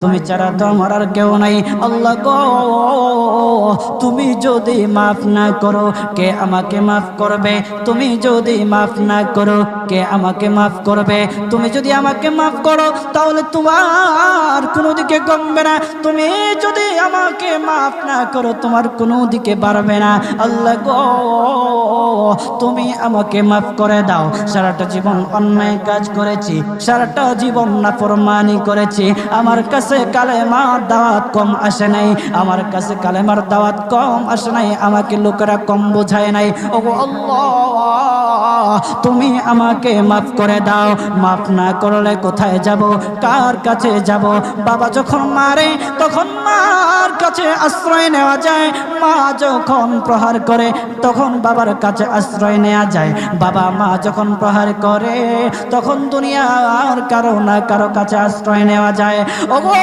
তুমি ছাড়া তো আমার আর কেউ নাই। আল্লাহ গো, তুমি যদি মাফ না করো কে আমাকে মাফ করবে? তুমি যদি মাফ না করো কে আমাকে মাফ করবে? তুমি যদি আমাকে মাফ করো তাহলে তোমার কোনো দিকে কমবে না, তুমি যদি আমাকে মাফ না করো তোমার কোনো দিকে বাড়বে না। আল্লাহ গো, তুমি আমাকে মাফ করে দাও। সারাটা জীবন অন্যায় কাজ করেছি, সারাটা জীবন নাফরমানি করেছি, আমার কাছে কালেমার দাওয়াত কম আসে নাই, আমার কাছে কালেমার দাওয়াত কম আসে নাই, আমাকে লোকেরা কম বোঝায় নাই। ওগো আল্লাহ, তুমি আমাকে মাফ করে দাও। মাফ না করলে কোথায় যাব, কার কাছে যাব? বাবা যখন মারে তখন মার কাছে আশ্রয় নেওয়া যায়, মা যখন প্রহার করে তখন বাবার কাছে আশ্রয় নেওয়া যায়, বাবা মা যখন প্রহার করে তখন দুনিয়ার কারো না কারো কাছে আশ্রয় নেওয়া যায়। ওগো